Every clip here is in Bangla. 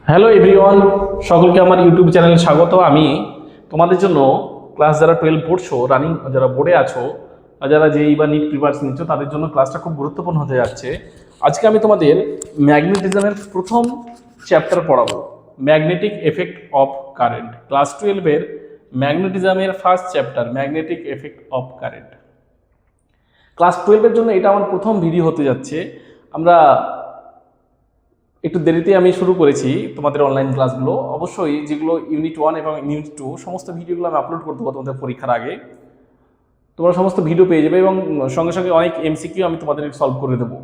হ্যালো এভরিওয়ান, সকলকে আমার ইউটিউব চ্যানেলে স্বাগত। আমি তোমাদের জন্য ক্লাস যারা 12 পড়ছো, রানিং যারা বোর্ডে আছো, আর যারা যেই বা নিট প্রিপারেশন নিচ্ছ, তাদের জন্য ক্লাসটা খুব গুরুত্বপূর্ণ হতে যাচ্ছে। আজকে আমি তোমাদের ম্যাগনেটিজমের প্রথম চ্যাপ্টার পড়াবো, magnetic effect of current. Class 12-এর ম্যাগনেটিজমের first chapter, magnetic effect of current. Class 12-এর জন্য এটা আমার প্রথম ভিডিও হতে যাচ্ছে। আমরা একটু দেরিতে আমি শুরু করেছি তোমাদের অনলাইন ক্লাসগুলো। অবশ্যই যেগুলো ইউনিট 1 এবং ইউনিট 2 সমস্ত ভিডিওগুলো আমি আপলোড করে দেবো তোমাদের পরীক্ষার আগে। তোমরা সমস্ত ভিডিও পেয়ে যাবে এবং সঙ্গে সঙ্গে অনেক এমসিকিউ আমি তোমাদের সলভ করে দেবো।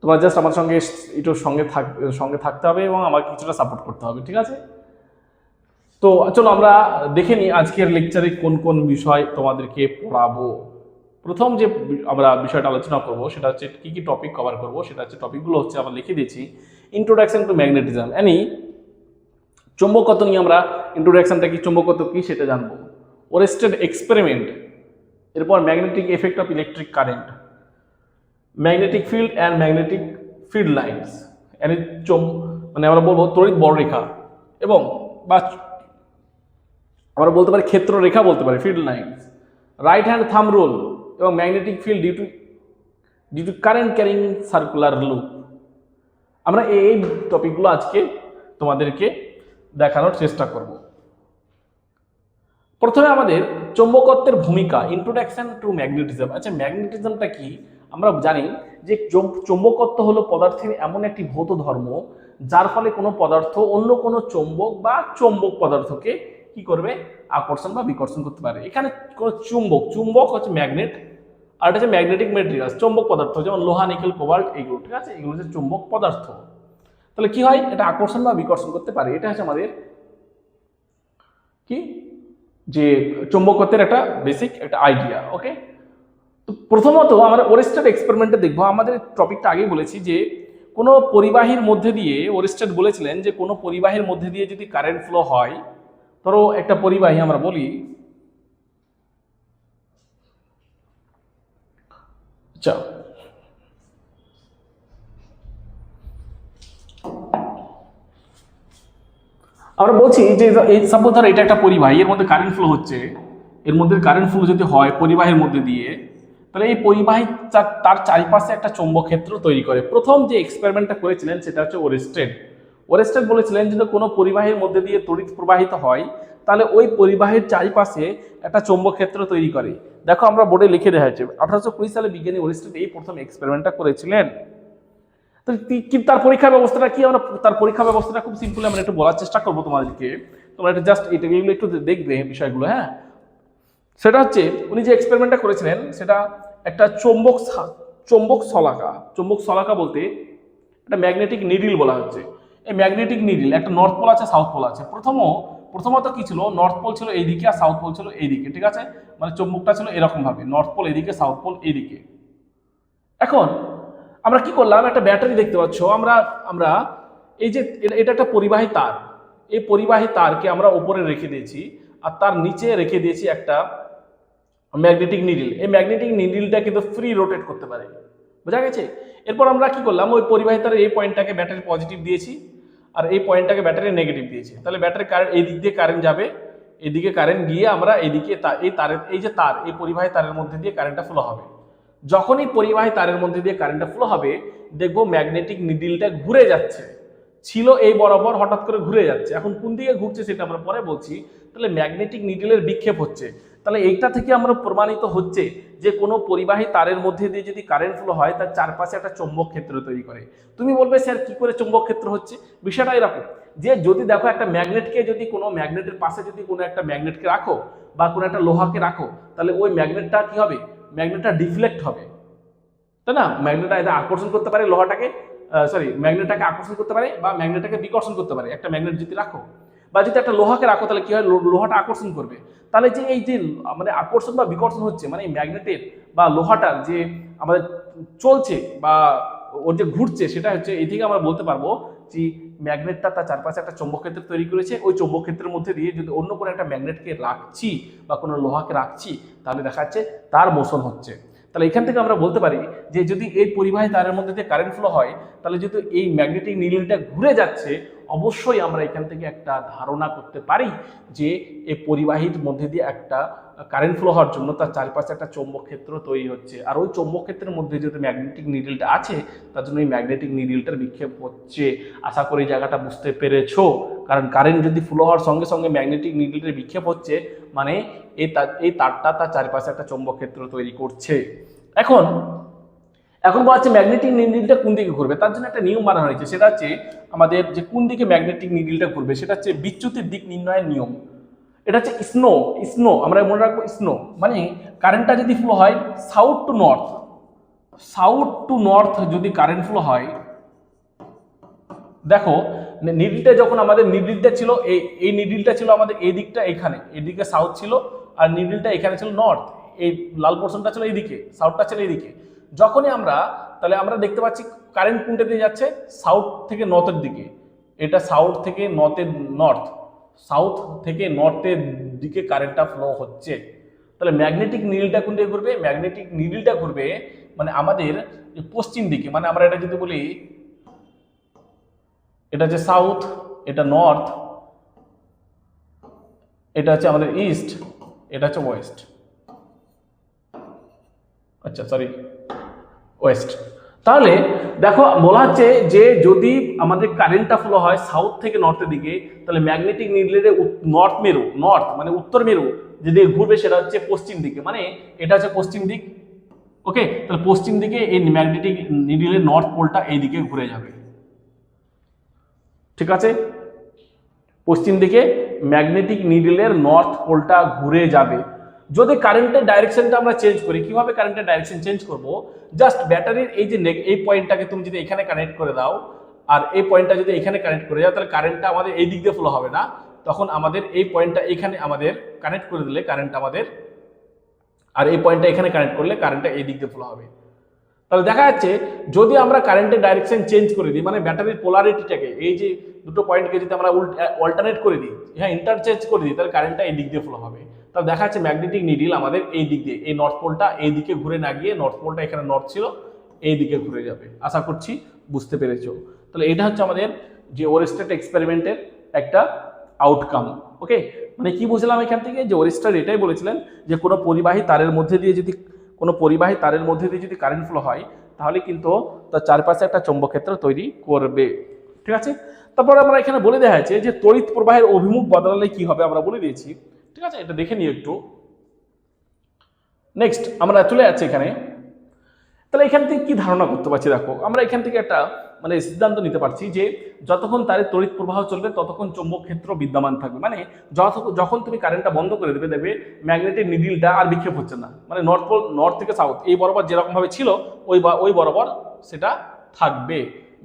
তোমরা জাস্ট আমার সঙ্গে একটু সঙ্গে থাকতে হবে এবং আমাকে কিছুটা সাপোর্ট করতে হবে, ঠিক আছে? তো চলো আমরা দেখে নিই আজকের লেকচারে কোন কোন বিষয় তোমাদেরকে পড়াবো। প্রথম যে আমরা বিষয়টা আলোচনা করব সেটা হচ্ছে কি কি টপিক কভার করব। সেটা হচ্ছে টপিকগুলো হচ্ছে আমরা লিখে দিয়েছি, ইন্ট্রোডাকশন টু ম্যাগনেটিজম। চৌম্বকত্ব নিয়ে আমরা ইন্ট্রোডাকশনটা কি, চৌম্বকত্ব কি সেটা জানবো। ওরেস্টেড এক্সপেরিমেন্ট, এরপর magnetic effect of electric current, magnetic field and magnetic field lines, মানে আমরা বলবো তড়িৎ বড়রেখা, এবং বা আমরা বলতে পারি ক্ষেত্র রেখা, বলতে পারি field lines, right hand thumb rule, এবং magnetic field due to current carrying circular loop. আমরা এই টপিকগুলো আজকে তোমাদেরকে দেখানোর চেষ্টা করব। প্রথমে আমাদের চৌম্বকত্বের ভূমিকা, ইন্ট্রোডাকশন টু ম্যাগনেটিজম। আচ্ছা, ম্যাগনেটিজমটা কি? আমরা জানি যে চৌম্বকত্ব হলো পদার্থের এমন একটি ভৌত ধর্ম যার ফলে কোনো পদার্থ অন্য কোনো চৌম্বক বা চৌম্বক পদার্থকে কি করবে, আকর্ষণ বা বিকর্ষণ করতে পারে। এখানে কোনো চুম্বক হচ্ছে ম্যাগনেট, আর এটা হচ্ছে ম্যাগনেটিক মেটেরিয়ালস, চৌম্বক পদার্থ, যেমন লোহা, নিকেল, কোবাল্ট, এগুলো, ঠিক আছে? এগুলো হচ্ছে চৌম্বক পদার্থ। তাহলে কি হয়, এটা আকর্ষণ বা বিকর্ষণ করতে পারে। এটা হচ্ছে আমাদের কি, যে চৌম্বকত্বের একটা বেসিক একটা আইডিয়া। ওকে, তো প্রথমত আমরা ওরেস্টেড এক্সপেরিমেন্টে দেখবো। আমাদের টপিকটা আগেই বলেছি যে কোনো পরিবাহীর মধ্যে দিয়ে, ওরেস্টেড বলেছিলেন যে কোনো পরিবাহীর মধ্যে দিয়ে যদি কারেন্ট ফ্লো হয়, ধরো একটা পরিবাহী আমরা বলি, আচ্ছা আমরা বলছি যে এই সাপোজ ধরো এটা একটা পরিবাহী, এর মধ্যে কারেন্ট ফ্লো হচ্ছে, এর মধ্যে কারেন্ট ফ্লো যদি হয় পরিবাহীর মধ্যে দিয়ে, তাহলে এই পরিবাহী তার চারিপাশে একটা চৌম্বক ক্ষেত্র তৈরি করে। প্রথম যে এক্সপেরিমেন্টটা করেছিলেন সেটা হচ্ছে ওরেস্টেড বলেছিলেন যে কোনো পরিবাহীর মধ্যে দিয়ে তড়িৎ প্রবাহিত হয়, তাহলে ওই পরিবাহীর চারিপাশে একটা চৌম্বক ক্ষেত্র তৈরি করে। দেখো আমরা বোর্ডে লিখে দেওয়া হয়েছে, 1820 সালে বিজ্ঞানী ওরেস্টেড এই প্রথম এক্সপেরিমেন্টটা করেছিলেন। তো তার পরীক্ষা ব্যবস্থাটা কি, আমরা তার পরীক্ষা ব্যবস্থাটা খুব সিম্পল আমরা একটু বলার চেষ্টা করবো তোমাদেরকে। তোমরা একটু জাস্ট এগুলো একটু দেখবে বিষয়গুলো, হ্যাঁ। সেটা হচ্ছে উনি যে এক্সপেরিমেন্টটা করেছিলেন সেটা একটা চৌম্বক শলাকা বলতে একটা ম্যাগনেটিক নিডিল বলা হচ্ছে। এই ম্যাগনেটিক নিডিল একটা নর্থ পোল আছে, সাউথ পোল আছে। প্রথমত কি ছিল, নর্থ পোল ছিল এইদিকে আর সাউথ পোল ছিল এইদিকে, ঠিক আছে? মানে চৌম্বকটা ছিল এরকম ভাবে, নর্থ পোল এদিকে, সাউথ পোল এইদিকে। এখন আমরা কি করলাম, একটা ব্যাটারি দেখতে পাচ্ছ, আমরা আমরা এই যে এটা একটা পরিবাহী তার, এই পরিবাহী তারকে আমরা উপরে রেখে দিয়েছি, আর তার নিচে রেখে দিয়েছি একটা ম্যাগনেটিক নিডিল। এই ম্যাগনেটিক নিডিলটা কিন্তু ফ্রি রোটেট করতে পারে, বোঝা গেছে? এরপর আমরা কি করলাম, ওই পরিবাহী তারের এই পয়েন্টটাকে ব্যাটারি পজিটিভ দিয়েছি, আর এই পয়েন্টটাকে ব্যাটারি নেগেটিভ দিয়েছি। তাহলে ব্যাটারি কারেন্ট এই দিক দিয়ে কারেন্ট যাবে, এদিকে কারেন্ট গিয়ে আমরা এইদিকে এই তারের, এই যে তার, এই পরিবাহী তারের মধ্যে দিয়ে কারেন্টটা ফ্লো হবে। যখনই পরিবাহী তারের মধ্যে দিয়ে কারেন্টটা ফ্লো হবে, দেখবো ম্যাগনেটিক নিডিলটা ঘুরে যাচ্ছে, ছিল এই বরাবর, হঠাৎ করে ঘুরে যাচ্ছে। এখন কোন দিকে ঘুরছে সেটা আমরা পরে বলছি। তাহলে ম্যাগনেটিক নিডিলের বিক্ষেপ হচ্ছে। তাহলে এইটা থেকে আমরা প্রমাণিত হচ্ছে যে কোনো পরিবাহী তারের মধ্যে দিয়ে যদি কারেন্ট ফ্লো হয়, তার চারপাশে একটা চৌম্বক ক্ষেত্র তৈরি করে। তুমি বলবে স্যার কি করে চৌম্বক ক্ষেত্র হচ্ছে? বিষয়টা এরকম যে যদি দেখো একটা ম্যাগনেটকে, যদি কোনো ম্যাগনেটের পাশে যদি কোনো একটা ম্যাগনেটকে রাখো বা কোনো একটা লোহাকে রাখো, তাহলে ওই ম্যাগনেটটা কি হবে, ম্যাগনেটটা ডিফ্লেক্ট হবে, তাই না? ম্যাগনেটটা এটা আকর্ষণ করতে পারে লোহাটাকে, ম্যাগনেটটাকে আকর্ষণ করতে পারে বা ম্যাগনেটটাকে বিকর্ষণ করতে পারে। একটা ম্যাগনেট যদি রাখো বা যদি একটা লোহাকে রাখো, তাহলে কি হয়, লোহাটা আকর্ষণ করবে। তাহলে যে এই যে মানে আকর্ষণ বা বিকর্ষণ হচ্ছে, মানে এই ম্যাগনেটের বা লোহাটার যে আমাদের চলছে বা ওর যে ঘুরছে, সেটা হচ্ছে এই থেকে আমরা বলতে পারবো যে ম্যাগনেটটা তার চারপাশে একটা চৌম্বক ক্ষেত্র তৈরি করেছে। ওই চৌম্বক ক্ষেত্রের মধ্যে দিয়ে যদি অন্য কোনো একটা ম্যাগনেটকে রাখছি বা কোনো লোহাকে রাখছি, তাহলে দেখা যাচ্ছে তার মোশন হচ্ছে। তাহলে এখান থেকে আমরা বলতে পারি যে যদি এই পরিবাহী তারের মধ্যে দিয়ে কারেন্ট ফ্লো হয়, তাহলে যেহেতু এই ম্যাগনেটিক নিডলটা ঘুরে যাচ্ছে, অবশ্যই আমরা এখান থেকে একটা ধারণা করতে পারি যে এই পরিবাহীর মধ্যে দিয়ে একটা কারেন্ট ফ্লো হওয়ার জন্য তার চারপাশে একটা চৌম্বক ক্ষেত্র তৈরি হচ্ছে, আর ওই চৌম্বক ক্ষেত্রের মধ্যে যেহেতু ম্যাগনেটিক নিডলটা আছে, তার জন্য এই ম্যাগনেটিক নিডলটার বিক্ষেপ হচ্ছে। আশা করি এই জায়গাটা বুঝতে পেরেছো, কারণ কারেন্ট যদি ফ্লো হওয়ার সঙ্গে সঙ্গে ম্যাগনেটিক নিডলটার বিক্ষেপ হচ্ছে, মানে এই তারটা তার চারপাশে একটা চৌম্বক ক্ষেত্র তৈরি করছে। এখন বলা হচ্ছে ম্যাগনেটিক নিডলটা কোন দিকে ঘুরবে, তার জন্য একটা নিয়ম বানানো হয়েছে, সেটা হচ্ছে আমাদের যে কোন দিকে ম্যাগনেটিক নিডলটা ঘুরবে সেটা হচ্ছে বিচ্যুতির দিক নির্ণয়ের নিয়ম। এটা হচ্ছে স্নো, আমরা মনে রাখবো স্নো, মানে কারেন্টটা যদি ফ্লো হয় সাউথ টু নর্থ যদি কারেন্ট ফ্লো হয়, দেখো নিডলটা যখন আমাদের নিডলটা ছিল এই নিডলটা ছিল আমাদের এই দিকটা, এখানে এদিকে সাউথ ছিল, আর নিডলটা এখানে ছিল নর্থ, এই লাল পোর্শনটা ছিল এইদিকে, সাউথটা ছিল এইদিকে। যখনই তাহলে আমরা দেখতে পাচ্ছি কারেন্ট কোনটা দিয়ে যাচ্ছে, সাউথ থেকে নর্থের দিকে, এটা সাউথ থেকে নর্থের দিকে কারেন্টটা ফ্লো হচ্ছে। তাহলে ম্যাগনেটিক নিডলটা কোন দিকে ঘুরবে, ম্যাগনেটিক নিডলটা ঘুরবে মানে আমাদের পশ্চিম দিকে, মানে আমরা এটা যদি বলি এটা হচ্ছে সাউথ, এটা নর্থ, এটা হচ্ছে আমাদের ইস্ট, এটা হচ্ছে ওয়েস্ট, ওয়েস্ট। তাহলে দেখো বলা হচ্ছে যে যদি আমাদের কারেন্টটা ফ্লো হয় সাউথ থেকে নর্থের দিকে, তাহলে ম্যাগনেটিক নিডলের নর্থ মানে উত্তর মেরু যেদিকে ঘুরবে সেটা হচ্ছে পশ্চিম দিকে, মানে এটা হচ্ছে পশ্চিম দিক। ওকে, তাহলে পশ্চিম দিকে এই ম্যাগনেটিক নিডলের নর্থ পোলটা এই দিকে ঘুরে যাবে। ঠিক আছে, পশ্চিম দিকে ম্যাগনেটিক নিডলের নর্থ পোলটা ঘুরে যাবে। যদি কারেন্টের ডাইরেকশনটা আমরা চেঞ্জ করি, কিভাবে কারেন্টের ডাইরেকশন চেঞ্জ করব, জাস্ট ব্যাটারির এই যে এই পয়েন্টটাকে তুমি যদি এখানে কানেক্ট করে দাও, আর এই পয়েন্টটা যদি এখানে কানেক্ট করে যাও, তাহলে কারেন্টটা আমাদের এই দিক দিয়ে ফ্লো হবে না, তখন আমাদের এই পয়েন্টটা এখানে আমাদের কানেক্ট করে দিলে কারেন্ট আমাদের, আর এই পয়েন্টটা এখানে কানেক্ট করলে কারেন্টটা এই দিক দিয়ে ফ্লো হবে। তাহলে দেখা যাচ্ছে যদি আমরা কারেন্টের ডাইরেকশন চেঞ্জ করে দিই, মানে ব্যাটারির পোলারিটিটাকে, এই যে দুটো পয়েন্টকে যদি আমরা অল্টারনেট করে দিই, হ্যাঁ ইন্টারচেঞ্জ করে দিই, তাহলে কারেন্টটা এই দিক দিয়ে ফ্লো হবে। তাহলে দেখা যাচ্ছে ম্যাগনেটিক নিডল আমাদের এই দিক দিয়ে, এই নর্থ পোলটা এই দিকে ঘুরে না গিয়ে, নর্থ পোলটা এখানে নর্থ ছিল, এই দিকে ঘুরে যাবে। আশা করছি বুঝতে পেরেছো। তাহলে এটা হচ্ছে আমাদের যে ওরেস্টেড এক্সপেরিমেন্টের একটা আউটকাম। ওকে, মানে কি বুঝলাম এখান থেকে, যে ওরেস্টার এটাই বলেছিলেন যে কোনো পরিবাহী তারের মধ্যে দিয়ে যদি কারেন্ট ফ্লো হয়, তাহলে কিন্তু তার চারপাশে একটা চৌম্বক ক্ষেত্র তৈরি করবে। ঠিক আছে, তারপরে আমরা এখানে বলে দেওয়া হয়েছে যে তড়িৎ প্রবাহের অভিমুখ বদলালে কি হবে, আমরা বলে দিয়েছি। ঠিক আছে, এটা দেখে নিই একটু। নেক্সট আমরা চলে যাচ্ছি এখানে। তাহলে এখান থেকে কি ধারণা করতে পারছি, দেখো আমরা এখান থেকে একটা মানে সিদ্ধান্ত নিতে পারছি যে যতক্ষণ তারের তড়িৎ প্রবাহ চলবে ততক্ষণ চৌম্বক ক্ষেত্র বিদ্যমান থাকবে। মানে যখন তুমি কারেন্টটা বন্ধ করে দেবে, দেখবে ম্যাগনেটিক নিডলটা আর বিক্ষেপ হচ্ছে না, মানে নর্থ থেকে সাউথ এই বরাবর যেরকম ভাবে ছিল ওই বরাবর সেটা থাকবে,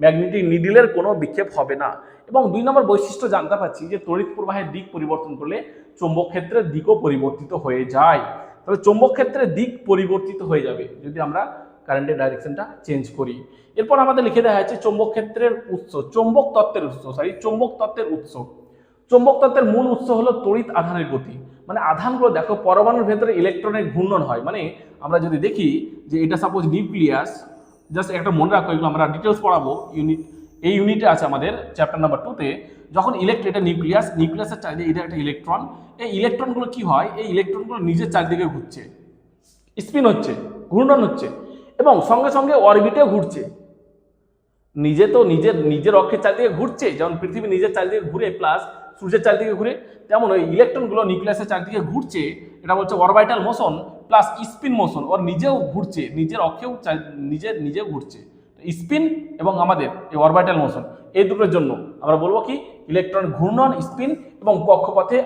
ম্যাগনেটিক নিডলের কোনো বিক্ষেপ হবে না। এবং 2 নম্বর বৈশিষ্ট্য জানতে পারছি যে তড়িৎ প্রবাহের দিক পরিবর্তন করলে চৌম্বক ক্ষেত্রের দিকও পরিবর্তিত হয়ে যায়। তবে চৌম্বক ক্ষেত্রের দিক পরিবর্তিত হয়ে যাবে যদি আমরা কারেন্টের ডাইরেকশনটা চেঞ্জ করি। এরপর আমাদের লিখে দেওয়া হয়েছে চৌম্বক তত্ত্বের উৎস। চৌম্বক তত্ত্বের মূল উৎস হলো তড়িৎ আধানের গতি। মানে আধানগুলো দেখো পরমাণুর ভেতরে ইলেকট্রনের ঘূর্ণন হয়। মানে আমরা যদি দেখি যে এটা সাপোজ নিউক্লিয়াস, জাস্ট একটা মনে রাখো, এগুলো আমরা ডিটেলস পড়াবো এই ইউনিটে আছে আমাদের চ্যাপ্টার নাম্বার 2-তে। যখন এটা নিউক্লিয়াসের চারিদিকে এটা একটা ইলেকট্রন, এই ইলেকট্রনগুলো কি হয়, এই ইলেকট্রনগুলো নিজের চারিদিকে ঘুরছে, স্পিন হচ্ছে, ঘূর্ণন হচ্ছে, এবং সঙ্গে সঙ্গে অরবিটেও ঘুরছে। নিজে তো নিজের অক্ষের চারিদিকে ঘুরছে, যেমন পৃথিবী নিজের চারিদিকে ঘুরে প্লাস সূর্যের চারিদিকে ঘুরে, তেমন ওই ইলেকট্রনগুলো নিউক্লিয়াসের চারিদিকে ঘুরছে, এটা বলছে orbital motion plus spin motion. ওর নিজেও ঘুরছে, নিজের অক্ষেও নিজেও ঘুরছে। স্পিন এবং আমাদের এই অরবিটাল মোশন, এই দুটোর জন্য আমরা বলবো কি ইলেকট্রন ঘূর্ণন, স্পিন এবং কক্ষপথে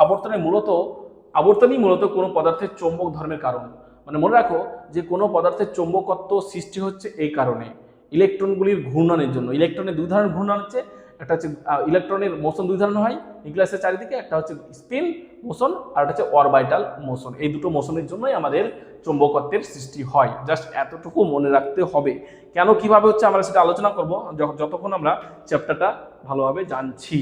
আবর্তনই মূলত কোনো পদার্থের চৌম্বক ধর্মের কারণ। মানে মনে রাখো যে কোনো পদার্থের চৌম্বকত্ব সৃষ্টি হচ্ছে এই কারণে, ইলেকট্রনগুলির ঘূর্ণনের জন্য। ইলেকট্রনের 2 ধরনের ঘূর্ণন হচ্ছে, একটা হচ্ছে ইলেকট্রনের মোশন 2 ধরনের হয় নিউক্লিয়াসের চারিদিকে, একটা হচ্ছে স্পিন মোশন আর একটা হচ্ছে অরবিটাল মোশন। এই দুটো মোশনের জন্যই আমাদের চৌম্বকত্বের সৃষ্টি হয়। জাস্ট এতটুকু মনে রাখতে হবে। কেন কিভাবে হচ্ছে আমরা সেটা আলোচনা করব যতক্ষণ আমরা চ্যাপ্টারটা ভালোভাবে জানছি।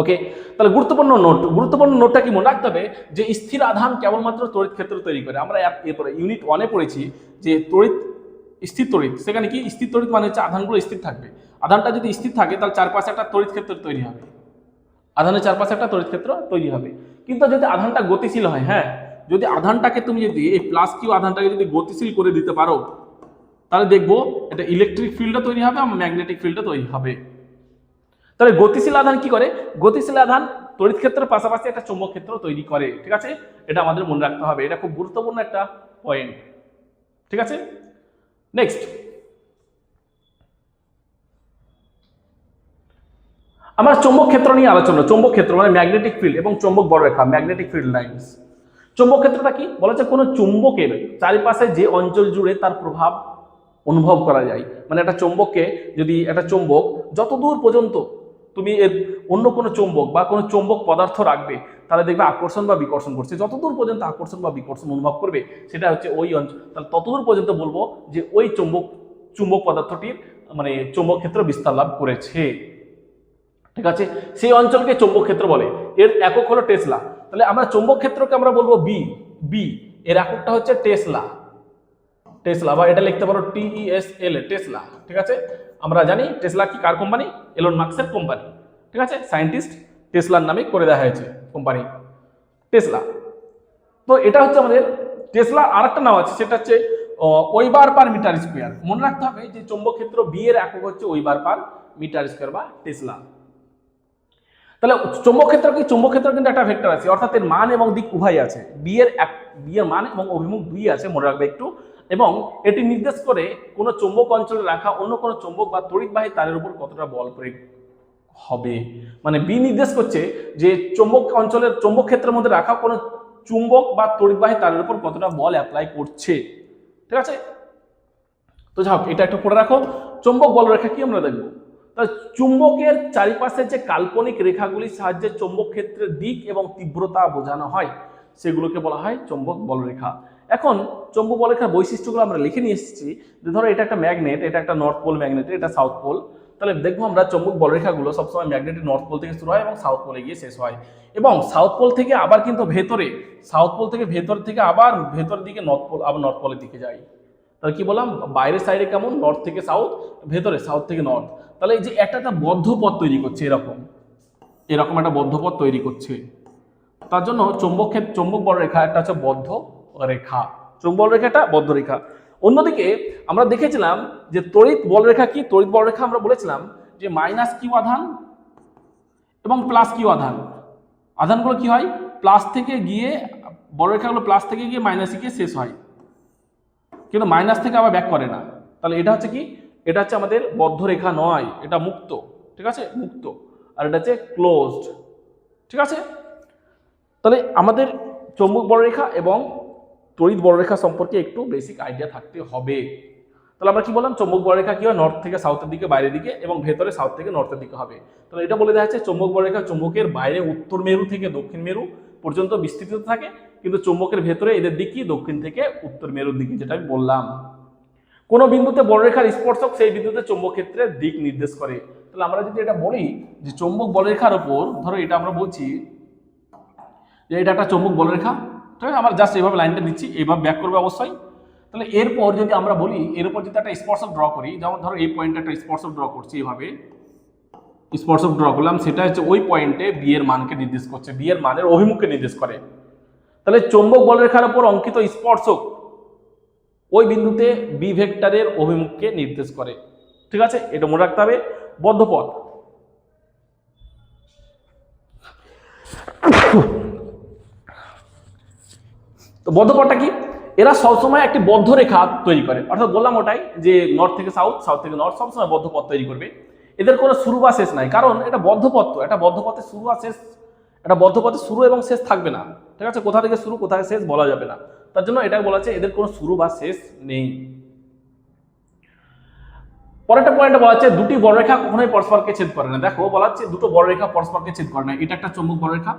ওকে, তাহলে গুরুত্বপূর্ণ নোটটা কি মনে রাখতে হবে যে স্থির আধান কেবলমাত্র তড়িৎ ক্ষেত্র তৈরি করে। আমরা এরপরে ইউনিট 1-এ পড়েছি যে স্থির তড়িৎ, সেখানে কি স্থির তড়িৎ মানে হচ্ছে আধানগুলো স্থির থাকবে। আধানটা যদি স্থির থাকে তাহলে চারপাশে একটা তড়িৎ ক্ষেত্র তৈরি হবে, আধানের চারপাশে একটা তড়িৎ ক্ষেত্র তৈরি হবে। কিন্তু যদি আধানটা গতিশীল হয়, হ্যাঁ, যদি আধানটাকে তুমি যদি এই প্লাস কিউ আধানটাকে যদি গতিশীল করে দিতে পারো, তাহলে দেখবো এটা ইলেকট্রিক ফিল্ডও তৈরি হবে এবং ম্যাগনেটিক ফিল্ডও তৈরি হবে। তাহলে গতিশীল আধান কি করে? গতিশীল আধান তড়িৎ ক্ষেত্রের পাশাপাশি একটা চৌম্বক ক্ষেত্র তৈরি করে। ঠিক আছে, এটা আমাদের মনে রাখতে হবে, এটা খুব গুরুত্বপূর্ণ একটা পয়েন্ট। ঠিক আছে, নেক্সট আমরা চৌম্বক ক্ষেত্র নিয়ে আলোচনা। চৌম্বক ক্ষেত্র মানে ম্যাগনেটিক ফিল্ড এবং চৌম্বক বলরেখা, ম্যাগনেটিক ফিল্ড লাইন্স। চৌম্বক ক্ষেত্রটা কি বলা যায়? কোনো চুম্বকের চারিপাশে যে অঞ্চল জুড়ে তার প্রভাব অনুভব করা যায়। মানে একটা চৌম্বককে যদি একটা চৌম্বক যতদূর পর্যন্ত তুমি এর অন্য কোনো চৌম্বক বা কোনো চৌম্বক পদার্থ রাখবে, তাহলে দেখবে আকর্ষণ বা বিকর্ষণ করছে। যতদূর পর্যন্ত আকর্ষণ বা বিকর্ষণ অনুভব করবে সেটা হচ্ছে ওই অঞ্চল, তাহলে ততদূর পর্যন্ত বলবো যে ওই চুম্বক পদার্থটির মানে চৌম্বক ক্ষেত্র বিস্তার লাভ করেছে। ঠিক আছে, সেই অঞ্চলকে চৌম্বক ক্ষেত্র বলে। এর একক হলো টেসলা। তাহলে আমরা চৌম্বক ক্ষেত্রকে আমরা বলবো বি, এর এককটা হচ্ছে টেসলা বা এটা লিখতে পারো TESL, টেসলা। ঠিক আছে, আমরা জানি টেসলা কি কার কোম্পানি? এলন মাস্কের কোম্পানি। ঠিক আছে, সায়েন্টিস্ট টেসলার নামে করে দেওয়া হয়েছে কোম্পানি টেসলা। তো এটা হচ্ছে আমাদের টেসলা। আর একটা নাম আছে, সেটা হচ্ছে ওয়েবার পার মিটার স্কোয়ার। মনে রাখতে হবে যে চৌম্বক ক্ষেত্র বি এর একক হচ্ছে ওয়েবার পার মিটার স্কোয়ার বা টেসলা। তাহলে চৌম্বক ক্ষেত্র কি? চৌম্বক ক্ষেত্র কিন্তু একটা ভেক্টর আছে, অর্থাৎ এর মান এবং দিক উভয় আছে। বি এর মান এবং অভিমুখ দুই আছে, মনে রাখবে একটু। এবং এটি নির্দেশ করে কোনো চৌম্বক অঞ্চলে রাখা অন্য কোনো চৌম্বক বা তড়িৎবাহী তারের উপর কতটা বল প্রয়োগ হবে। মানে বি নির্দেশ করছে যে চৌম্বক অঞ্চলের চৌম্বক ক্ষেত্রের মধ্যে রাখা কোনো চুম্বক বা তড়িৎবাহী তারের উপর কতটা বল অ্যাপ্লাই করছে। ঠিক আছে, তো যাই হোক, এটা একটু পড়ে রাখো। চৌম্বক বলরেখা কি আমরা দেখবো। চুম্বকের চারিপাশে যে কাল্পনিক রেখাগুলির সাহায্যে চৌম্বক ক্ষেত্রের দিক এবং তীব্রতা বোঝানো হয়, সেগুলোকে বলা হয় চৌম্বক বলরেখা। এখন চৌম্বক বলরেখার বৈশিষ্ট্যগুলো আমরা লিখে নিয়ে এসেছি। যে ধরো এটা একটা ম্যাগনেট, এটা একটা নর্থ পোল ম্যাগনেট, এটা সাউথ পোল। তাহলে দেখবো আমরা চৌম্বক বলরেখাগুলো সবসময় ম্যাগনেটের নর্থ পোল থেকে শুরু হয় এবং সাউথ পোলে গিয়ে শেষ হয়। এবং সাউথ পোল থেকে আবার কিন্তু ভেতর থেকে আবার ভেতরের দিকে নর্থ পোল, আবার নর্থ পোলের দিকে যায়। তাহলে কি বললাম? বাইরের সাইডে কেমন? নর্থ থেকে সাউথ, ভেতরে সাউথ থেকে নর্থ। তাহলে এই যে একটা বদ্ধ পথ তৈরি করছে, এরকম একটা বদ্ধ পথ তৈরি করছে। তার জন্য চৌম্বক বলরেখা একটা হচ্ছে বদ্ধ রেখা, চৌম্বক বলরেখা একটা বদ্ধ রেখা। অন্যদিকে আমরা দেখেছিলাম যে তড়িৎ বলরেখা কি? তড়িৎ বলরেখা আমরা বলেছিলাম যে মাইনাস কিউ আধান এবং প্লাস কিউ আধান, আধানগুলো কি হয়? প্লাস থেকে গিয়ে বলরেখাগুলো প্লাস থেকে গিয়ে মাইনাসে গিয়ে শেষ হয়, কিন্তু মাইনাস থেকে আবার ব্যাক করে না। তাহলে এটা হচ্ছে কি? এটা হচ্ছে আমাদের বদ্ধ রেখা নয়, এটা মুক্ত। ঠিক আছে, মুক্ত। আর এটা হচ্ছে ক্লোজড। ঠিক আছে, তাহলে আমাদের চৌম্বক বলরেখা এবং তড়িৎ বলরেখা সম্পর্কে একটু বেসিক আইডিয়া থাকতে হবে। তাহলে আমরা কি বললাম? চৌম্বক বলরেখা কি হয়? নর্থ থেকে সাউথের দিকে, বাইরের দিকে, এবং ভেতরে সাউথ থেকে নর্থের দিকে হবে। তাহলে এটা বলে দেওয়া যাচ্ছে চৌম্বক বলরেখা চৌম্বকের বাইরে উত্তর মেরু থেকে দক্ষিণ মেরু পর্যন্ত বিস্তৃত থাকে, কিন্তু চৌম্বকের ভেতরে এদের দিক কি? দক্ষিণ থেকে উত্তর মেরুর দিকে, যেটা আমি বললাম। কোন বিন্দুতে বলরেখার স্পর্শক সেই বিন্দুতে চৌম্বক ক্ষেত্রের দিক নির্দেশ করে। তাহলে আমরা যদি এটা বলি যে চৌম্বক বলরেখার উপর, ধরো এটা আমরা বলছি যে এটা একটা চৌম্বক বলরেখা। ঠিক আছে, আমরা জাস্ট এইভাবে লাইনটা নিচ্ছি, এইভাবে ব্যাক করবে অবশ্যই। তাহলে এরপর যদি আমরা বলি, এর উপর যদি একটা স্পর্শক ড্র করি, যেমন ধরো এই পয়েন্টে একটা স্পর্শক ড্র করছি, এইভাবে স্পর্শক ড্র করলাম, সেটা হচ্ছে ওই পয়েন্টে বি এর মানকে নির্দেশ করছে, বি এর মানের অভিমুখকে নির্দেশ করে। তাহলে চৌম্বক বলরেখার উপর অঙ্কিত স্পর্শক ওই বিন্দুতে বি ভেক্টরের অভিমুখকে নির্দেশ করে। ঠিক আছে, এটা মনে রাখতে হবে। বদ্ধপথ, তো বদ্ধপথটা কি? এরা সবসময় একটি বদ্ধ রেখা তৈরি করে, অর্থাৎ বললাম ওটাই যে নর্থ থেকে সাউথ, সাউথ থেকে নর্থ, সবসময় বদ্ধ পথ তৈরি করবে। এদের কোনো শুরু বা শেষ নাই, কারণ এটা বদ্ধপথ। তো এটা বদ্ধপথের শুরু আর শেষ, এটা বদ্ধপথের শুরু এবং শেষ থাকবে না। ঠিক আছে, কোথা থেকে শুরু কোথায় শেষ বলা যাবে না। তার জন্য এটা বলা আছে এদের কোনো শুরু বা শেষ নেই। পরেরটা পয়েন্টে বলা হচ্ছে দুটি বলরেখা কখনোই পরস্পরকে ছেদ করে না। দেখো বলা হচ্ছে দুটো বলরেখা পরস্পরকে ছেদ করে না। এটা একটা চৌম্বক বলরেখা,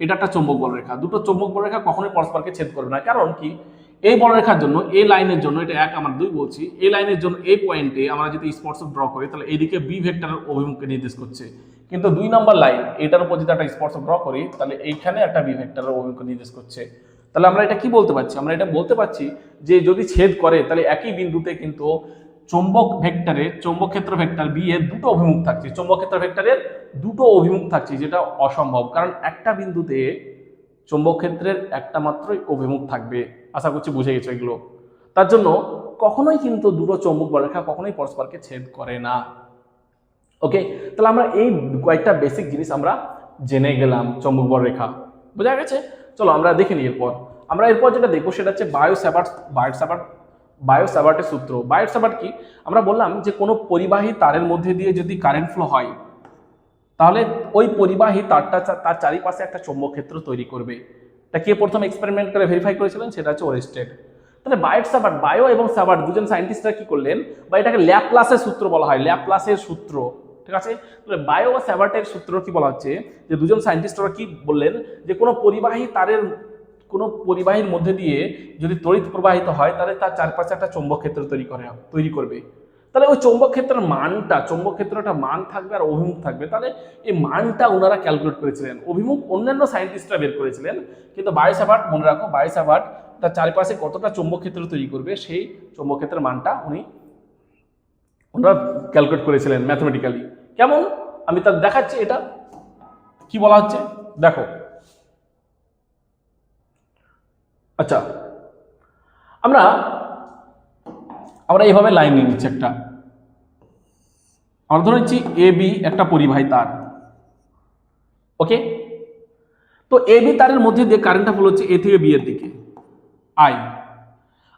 এটা একটা চৌম্বক বলরেখা। দুটো চৌম্বক বলরেখা কখনোই পরস্পরকে ছেদ করবে না। কারণ কি? এই বলরেখার জন্য এই লাইনের জন্য এটা 1 আমরা 2 বলছি, এই লাইনের জন্য এই পয়েন্টে আমরা যদি স্পর্শক ড্র করি তাহলে এইদিকে বি ভেক্টরের অভিমুখকে নির্দেশ করছে। কিন্তু 2 নম্বর লাইন এটার উপর যদি একটা স্পর্শক ড্র করি তাহলে এইখানে একটা বি ভেক্টরের অভিমুখকে নির্দেশ করছে। তাহলে আমরা এটা কি বলতে পারছি? আমরা এটা বলতে পারছি যে যদি ছেদ করে তাহলে একই বিন্দুতে কিন্তু চৌম্বক ক্ষেত্র ভেক্টর বি এর দুটো অভিমুখ থাকছে, চৌম্বক ক্ষেত্র ভেক্টরের দুটো অভিমুখ থাকছে, যেটা অসম্ভব, কারণ একটা বিন্দুতে চৌম্বক ক্ষেত্রের একটা মাত্রই অভিমুখ থাকবে। আশা করছি বুঝে গেছো এগুলো। তার জন্য কখনোই কিন্তু দুটো চৌম্বক বলরেখা কখনোই পরস্পরকে ছেদ করে না। ওকে, তাহলে আমরা এই কয়েকটা বেসিক জিনিস আমরা জেনে গেলাম চৌম্বক বলরেখা, বোঝা গেছে। চলো আমরা দেখে নিই এরপর যেটা দেখবো সেটা হচ্ছে বায়োসাভার্টের সূত্র। বায়োসাভার্ট কি? আমরা বললাম যে কোনো পরিবাহী তারের মধ্যে দিয়ে যদি কারেন্ট ফ্লো হয় তাহলে ওই পরিবাহী তারটা তার চারিপাশে একটা চৌম্বক ক্ষেত্র তৈরি করবে। এটা কে প্রথম এক্সপেরিমেন্ট করে ভেরিফাই করেছিলেন? সেটা হচ্ছে ওরেস্টেড। তাহলে বায়ো এবং সাভার্ট দুজন সায়েন্টিস্টরা কি করলেন, বা এটাকে ল্যাপ্লাসের সূত্র বলা হয়, ল্যাপ্লাসের সূত্র, ঠিক আছে। তাহলে বায়ো ও সাভার্টের সূত্র কি বলা হচ্ছে যে দুজন সায়েন্টিস্টরা কি বললেন যে কোনো পরিবাহীর মধ্যে দিয়ে যদি তড়িৎ প্রবাহিত হয় তাহলে তার চারপাশে একটা চৌম্বক ক্ষেত্র তৈরি করবে। তাহলে ওই চৌম্বক ক্ষেত্রের মানটা, চৌম্বক ক্ষেত্রের একটা মান থাকবে আর অভিমুখ থাকবে, তাহলে এই মানটা ওনারা ক্যালকুলেট করেছিলেন। অভিমুখ অন্যান্য সায়েন্টিস্টরা বের করেছিলেন, কিন্তু বায়োসাভার্ট, মনে রাখো, বায়োসাভার্ট তার চারপাশে কতটা চৌম্বক ক্ষেত্র তৈরি করবে সেই চৌম্বক ক্ষেত্রের মানটা ওনারা ক্যালকুলেট করেছিলেন ম্যাথমেটিক্যালি। কেমন? আমি তার দেখাচ্ছি। এটা কি বলা হচ্ছে দেখো। আচ্ছা, আমরা এইভাবে লাইন নিয়ে নিচ্ছি একটা, আমরা ধরে নিচ্ছি এ বি একটা পরিবাহী তার। ওকে, তো এ বি তারের মধ্যে দিয়ে কারেন্টটা ফ্লো হচ্ছে এ থেকে বি এর দিকে আই।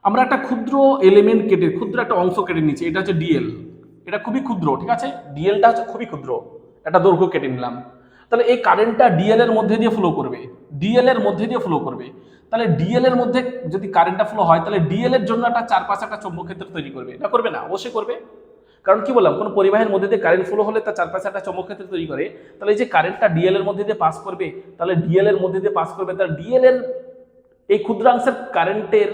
আমরা একটা ক্ষুদ্র এলিমেন্ট ক্ষুদ্র একটা অংশ কেটে নিচ্ছি, এটা হচ্ছে ডিএল। এটা খুবই ক্ষুদ্র, ঠিক আছে, ডিএলটা হচ্ছে খুবই ক্ষুদ্র, একটা দৈর্ঘ্য কেটে নিলাম। তাহলে এই কারেন্টটা ডিএল এর মধ্যে দিয়ে ফ্লো করবে, তাহলে ডিএল এর মধ্যে যদি কারেন্টটা ফ্লো হয় তাহলে ডিএল এর জন্য একটা চারপাশে একটা চৌম্বক ক্ষেত্র তৈরি করবে, না করবে না? অবশ্যই করবে। কারণ কি বললাম, কোনো পরিবাহের মধ্যে দিয়ে কারেন্ট ফ্লো হলে তার চারপাশে একটা চৌম্বক ক্ষেত্র তৈরি করে। তাহলে এই যে কারেন্টটা ডিএল এর মধ্যে দিয়ে পাস করবে, তাহলে ডিএল এর এই ক্ষুদ্রাংশের কারেন্টের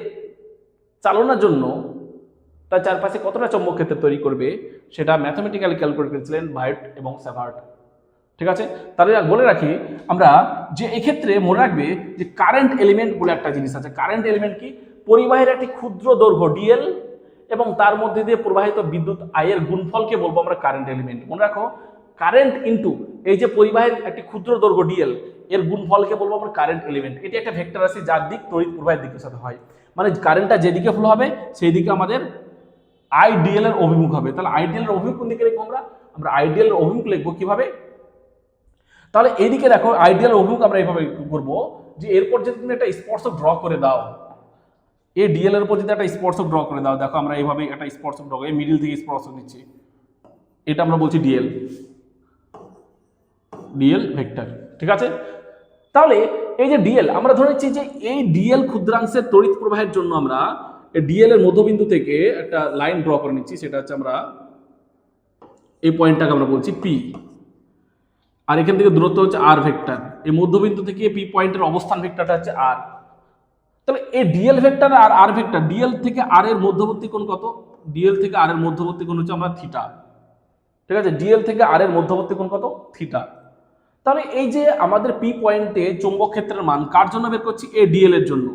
চালনার জন্য তার চারপাশে কতটা চৌম্বক ক্ষেত্র তৈরি করবে সেটা ম্যাথমেটিক্যালি ক্যালকুলেট করেছিলেন বায়োট এবং সাভার্ট, ঠিক আছে। তাহলে বলে রাখি আমরা যে এক্ষেত্রে মনে রাখবে যে কারেন্ট এলিমেন্ট বলে একটা জিনিস আছে। কারেন্ট এলিমেন্ট কি? পরিবাহের একটি ক্ষুদ্র দৈর্ঘ্য ডিএল এবং তার মধ্যে দিয়ে প্রবাহিত বিদ্যুৎ আই এর গুণফলকে বলবো আমরা কারেন্ট এলিমেন্ট। মনে রাখো, কারেন্ট ইনটু এই যে পরিবাহের একটি ক্ষুদ্র দৈর্ঘ্য ডিএল এর গুণফলকে বলবো আমরা কারেন্ট এলিমেন্ট। এটি একটা ভেক্টর রাশি যার দিক তড়িৎ প্রবাহের দিকের সাথে হয়, মানে কারেন্টটা যেদিকে ফ্লো হবে সেই দিকে আমাদের আইডিএল এর অভিমুখ হবে। তাহলে আইডিএল এর অভিমুখ কোন দিকে লিখবো? আমরা আইডিএল এর অভিমুখ লিখবো কিভাবে? তাহলে এইদিকে দেখো, আইডিয়াল অভিমুখ আমরা এইভাবে করবো যে এরপর যদি তুমি একটা স্পর্শক ড্র করে দাও, এই ডিএল এর উপর যদি একটা স্পর্শক ড্র করে দাও, দেখো আমরা এইভাবে একটা স্পর্শক ড্র এই মিডিল থেকে স্পর্শক নিচ্ছি, এটা আমরা বলছি ডিএল ভেক্টর, ঠিক আছে। তাহলে এই যে ডিএল আমরা ধরে নিচ্ছি যে এই ডিএল ক্ষুদ্রাংশের তড়িৎ প্রবাহের জন্য আমরা এই ডিএল এর মধ্যবিন্দু থেকে একটা লাইন ড্র করে নিচ্ছি, সেটা হচ্ছে আমরা এই পয়েন্টটাকে আমরা বলছি পি, আর এখান থেকে দূরত্ব হচ্ছে আর ভেক্টর। এই মধ্যবিন্দু থেকে পি পয়েন্টের অবস্থান ভেক্টরটা হচ্ছে আর। তাহলে এই ডিএল ভেক্টর আর আর ভেক্টর, ডিএল থেকে আর এর মধ্যবর্তী কোণ কত? ডিএল থেকে আর এর মধ্যবর্তী কোণ হচ্ছে আমরা থিটা, ঠিক আছে। ডিএল থেকে আর এর মধ্যবর্তী কোণ কত? থিটা। তাহলে এই যে আমাদের পি পয়েন্টে চৌম্বক ক্ষেত্রের মান কার জন্য বের করছি? এই ডিএল এর জন্য।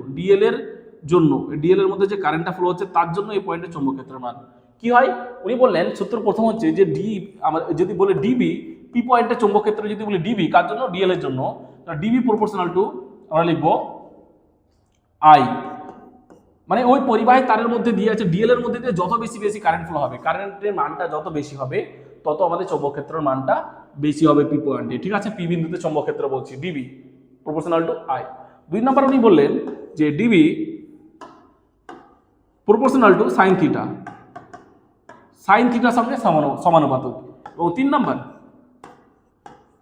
ডিএল এর মধ্যে যে কারেন্টটা ফ্লো হচ্ছে তার জন্য এই পয়েন্টে চৌম্বক ক্ষেত্রের মান কি হয় উনি বললেন। সূত্র প্রথম হচ্ছে যে ডি, আমরা যদি বলে ডিবি, পি পয়েন্টে চৌম্বক ক্ষেত্র যদি বলি ডিবি, কার জন্য? ডিএল এর জন্য। ডিবি প্রপোর্শনাল টু আমরা লিখবো আই, মানে ওই পরিবাহী তারের মধ্যে দিয়ে আছে ডিএল এর মধ্যে দিয়ে যত বেশি কারেন্ট ফ্লো হবে, কারেন্টের মানটা যত বেশি হবে তত আমাদের চৌম্বক ক্ষেত্রের মানটা বেশি হবে পি পয়েন্টে, ঠিক আছে। পি বিন্দুতে চৌম্বক ক্ষেত্র বলছি ডিবি প্রপোর্শনাল টু আই। 2 নম্বর উনি বললেন যে ডিবি প্রপোর্শনাল টু সাইন থিটার সঙ্গে সমানুপাতিক। এবং 3 নম্বর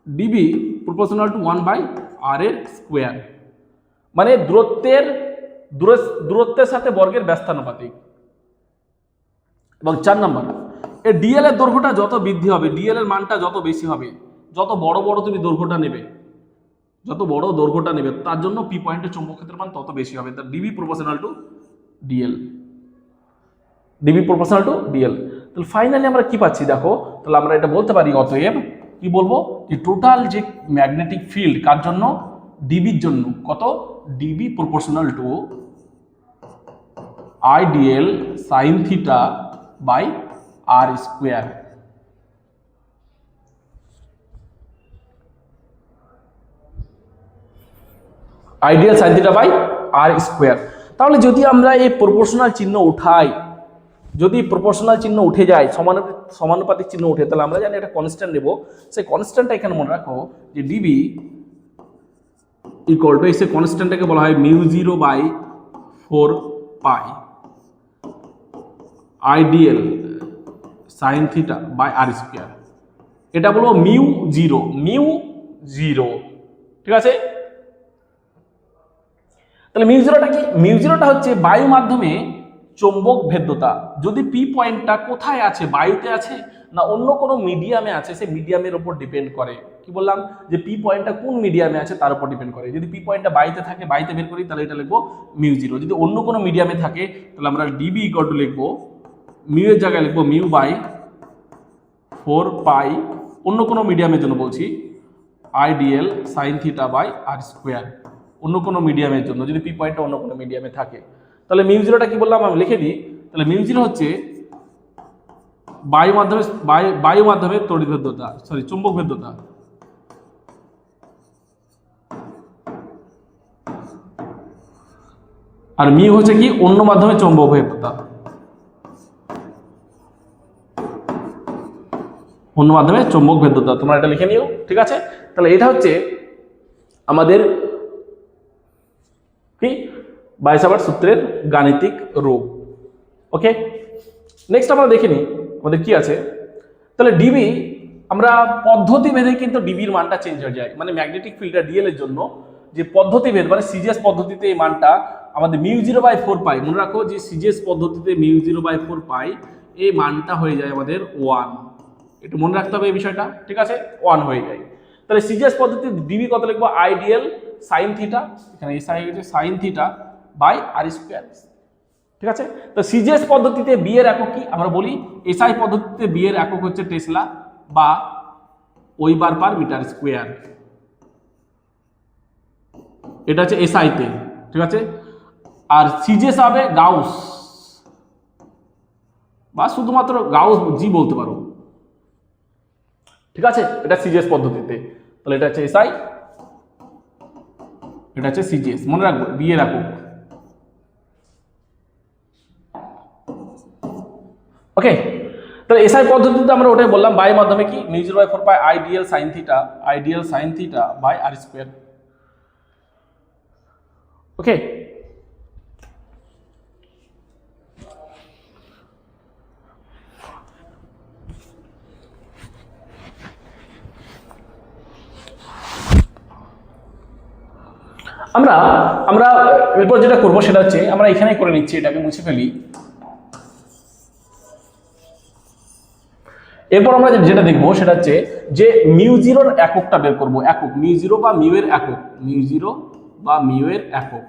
ডিবি প্রপোর্শনাল টু 1/r², মানে দূরত্বের সাথে বর্গের ব্যস্তানুপাতিক। এবং 4 নম্বর এই ডিএল এর দৈর্ঘ্যটা যত বৃদ্ধি হবে, ডিএল এর মানটা যত বেশি হবে, যত বড় তুমি দৈর্ঘ্যটা নেবে, তার জন্য পি পয়েন্টের চৌম্বক ক্ষেত্রের মান তত বেশি হবে। তার DB proportional to DL, DB proportional to DL. তাহলে ফাইনালি আমরা কি পাচ্ছি দেখো, তাহলে আমরা এটা বলতে পারি অতএব কি বলবো, যে টোটাল যে ম্যাগনেটিক ফিল্ড কার জন্য, ডিবির জন্য, কত, dB proportional to IDL sine theta by R square. Ideal sine theta by R square. তাহলে যদি আমরা এই প্রপোর্শনাল চিহ্ন উঠাই, যদি প্রপোর্শনাল চিহ্ন উঠে যায়, সমানুপাতিক চিহ্ন উঠে, তাহলে আমরা জানি একটা কনস্ট্যান্ট নেব। সেই কনস্ট্যান্টটা এখানে মনে রাখো যে ডিবি ইকুয়াল টু, এই কনস্ট্যান্টটাকে বলা হয় mu 0/4 pi ideal sine theta by R square. এটা বলবো মিউ জিরো, ঠিক আছে। তাহলে মিউ জিরোটা কি, মিউ জিরোটা হচ্ছে বায়ু মাধ্যমে চৌম্বক ভেদ্যতা। যদি পি পয়েন্টটা কোথায় আছে, বায়ুতে আছে না অন্য কোনো মিডিয়ামে আছে, সেই মিডিয়ামের উপর ডিপেন্ড করে। কি বললাম, যে পি পয়েন্টটা কোন মিডিয়ামে আছে তার উপর ডিপেন্ড করে। যদি পি পয়েন্টটা বায়ুতে থাকে, বায়ুতে বের করি, তাহলে এটা লিখবো মিউ জিরো। যদি অন্য কোনো মিডিয়ামে থাকে তাহলে আমরা ডিবি ইকুয়াল টু লিখবো, মিউ এর জায়গায় লিখবো মিউ বাই 4 পাই, অন্য কোনো মিডিয়ামের জন্য বলছি, IDL sine theta by R square, অন্য কোনো মিডিয়ামের জন্য, যদি পি পয়েন্টটা অন্য কোনো মিডিয়ামে থাকে। তাহলে মিউ জিরোটা কি বললাম, আমি লিখে দিই। তাহলে মিউ জিরো হচ্ছে বায়ু মাধ্যমে তড়িৎ ভেদ্যতা, চুম্বক ভেদ্যতা, আর মিউ হচ্ছে কি অন্য মাধ্যমে চৌম্বক ভেদ্যতা, অন্য মাধ্যমে চৌম্বক ভেদ্যতা। তোমরা এটা লিখে নিও, ঠিক আছে। তাহলে এটা হচ্ছে আমাদের কি বাইসাভার্ট সূত্রের গাণিতিক রূপ। ওকে, নেক্সট আমরা দেখে নিই আমাদের কি আছে। তাহলে ডিবি, আমরা পদ্ধতি ভেদে কিন্তু ডিবির মানটা চেঞ্জ হয়ে যায়। মানে ম্যাগনেটিক ফিল্ডটা ডিএল এর জন্য যে পদ্ধতি ভেদ, মানে সিজিএস পদ্ধতিতে এই মানটা আমাদের মিউ 0/4 পাই, মনে রাখো যে সিজিএস পদ্ধতিতে মিউ 0/4 পাই, এই মানটা হয়ে যায় আমাদের 1। একটু মনে রাখতে হবে এই বিষয়টা, ঠিক আছে, 1 হয়ে যায়। তাহলে সিজিএস পদ্ধতিতে ডিবি কত লিখবো, আইডিয়াল সাইন থিটা, এখানে এসআই হচ্ছে sine theta by R square, ঠিক আছে। তো সিজিএস পদ্ধতিতে বি এর একক কি আমরা বলি, এসআই পদ্ধতিতে বি এর একক হচ্ছে টেসলা বা ওয়েবার পার মিটার স্কোয়ার, এটা হচ্ছে এসআই তে, ঠিক আছে। আর সিজিএস হবে গাউস বা শুধুমাত্র গাউস জি বলতে পারো, ঠিক আছে। এটা সিজিএস পদ্ধতিতে, তাহলে এটা হচ্ছে এসআই, এটা হচ্ছে সিজিএস, মনে রাখবো বি এর একক। ওকে, তাহলে এসআই পদ্ধতিতে আমরা ওটাই বললাম, বায়ু মাধ্যমে কি mu 0/4 pi ideal sine theta by R square. Okay, আমরা এরপর যেটা করবো সেটা হচ্ছে আমরা এখানেই করে নিচ্ছি, এটাকে মুছে ফেলি। এরপর আমরা যেটা দেখবো সেটা হচ্ছে যে মিউ জিরোর এককটা বের করবো, একক মিউ জিরো বা মিউ এর একক, মিউ জিরো বা মিউ এর একক।